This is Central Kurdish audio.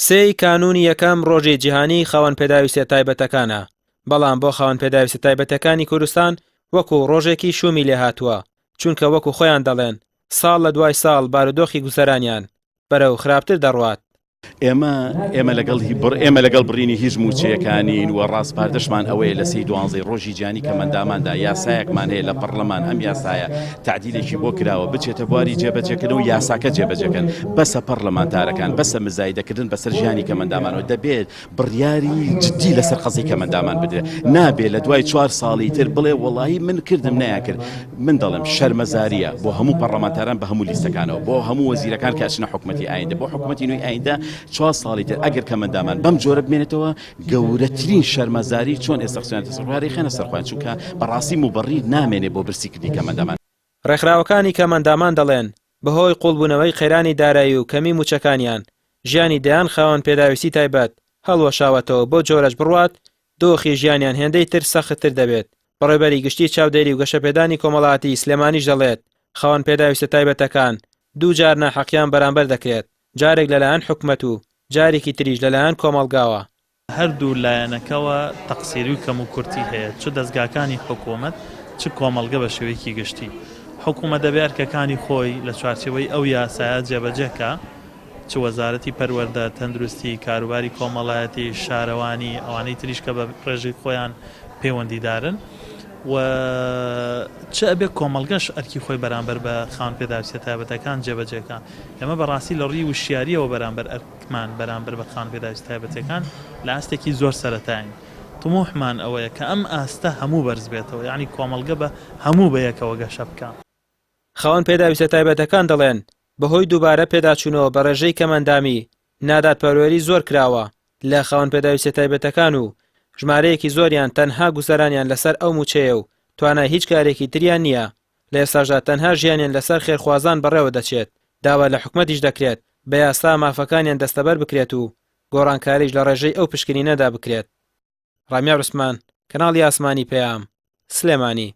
سێی کانونی یەکەم ڕۆژی جیهانی خاوەن پێداویستە تایبەتەکانە، بەڵام بۆ خاوەن پێداویستە تایبەتەکانی کوردستان وەکو ڕۆژێکی شومی لێ هاتووە، چونکە وەکو خۆیان دەڵێن ساڵ لە دوای ساڵ بارودۆخی گوزەرانیان بەرەو خراپتر دەڕوات. ئێمە لەگەڵ بڕینی هیچ موچەیەکانین و ڕاستپاردەشمان ئەوەیە لە 12 ڕۆژی جیهانی کەمەنداماندا یاسایەکمان هەیە لە پەرلەمان، ئەم یاسایە تعدیلێکی بۆ کراوە بچێتە بواری جێبەجێکردن و یاساکە جێبەجێکن بەسە پەرلەمانتارەکان، بەسە مزایدەکردن بەسەر ژیانی کەمەندامانەوە دەبێت بڕیاری جددی لەسەر قەزەی کەمەندامان بدرێت. نابێت لە دوای 4 ساڵی تر بڵێ وەڵاهی من کردم نەیەکرد. من دەڵێم شەرمەزاریە بۆ هەموو پەرلەمانتاران بە هەموو لیستەکانەوە، بۆ هەموو وەزیرەکان کە ئەچنە حکومەتی ئایندە، بۆ حکومەتی نوێی ئایندە 4 ساڵی تر ئەگەر کەمەندامان بەم جۆرە بمێنێتەوە گەورەترین شەرمەزاری چۆن ئێستا قسەیانەتە سەرخواری خێنە سەرخوایان، چونکە بەڕاستی موبەڕی نامێنێ بۆ برسیکردنی کەمەندامان. ڕێکخراوەکانی کەمەندامان دەڵێن بەهۆی قوڵبوونەوەی خێرانی دارایی و کەمی موچەکانیان ژیانی دەیان خاوەن پێداویستی تایبەت هەڵوەشاوەتەوە بۆ جۆرەش بڕوات، دۆخی ژیانیان هێندەی تر سەختتر دەبێت. بەڕێوەبەری گشتی چاودێری و گەشەپێدانی کۆمەڵایەتی سلێمانیش دەڵێت خاوەن پێداویستە تایبەتەکان دوو جار ناحەقیان بەرامبەر دەکرێت، جارێک لەلایەن حکومەت و جارێکی تریش لەلایەن کۆمەڵگاوە. هەردوو لایەنەکەوە تەقسیری و کەم و کورتی هەیە، چ دەستگاکانی حکوومەت چ کۆمەڵگە بە شێوەیەکی گشتی. حکوومەت دەبێت ئەرکەکانی خۆی لە چوارچێوەی ئەو یاسایە جێبەجێکە، چ وەزارەتی پەروەردە، تەندروستی، کاروباری کۆمەڵایەتی، شارەوانی، ئەوانەی تریش کە بە ڕێژەی خۆیان پەیوەندیدارن، و چ ئەبێ کۆمەڵگەش ئەرکی خۆی بەرامبەر بە خاوەن پێداویستە تایبەتەکان جێبەجێکە. ئێمە بەڕاستی لە ڕێی وشیاریەوە بەرامبەر ئەرکمان بەرامبەر بە خاوەن پێداویستە تایبەتەکان لە ئاستێکی زۆر سەرەتایین. طموحمان ئەوەیە کە ئەم ئاستە هەموو بەرز بێتەوە، یعنی کۆمەڵگە بە هەموو بەیەکەوە گەشە بکە. خاوەن پێداویستە تایبەتەکان دەڵێن بەهۆی دووبارە پێداچوونەوە بە ڕێژەی کەمەندامی نادادپەروەری زۆر کراوە لە خاوەن پێداویستە تایبەتەکان و ژمارەیەکی زۆریان تەنها گوزەرانیان لەسەر ئەو موچەیە و توانای هیچ کارێکی تریان نییە. لە ئێستاژدا تەنها ژیانیان لەسەر خێرخوازان بەڕێوە دەچێت. داوا لە حکومەتیش دەکرێت بە یاسا مافەکانیان دەستەبەر بکرێت و گۆڕانکاریش لە ڕێژەی ئەو پشکنینەدا بکرێت. ڕامیا عوسمان، کەناڵی ئاسمانی پەیام، سلێمانی.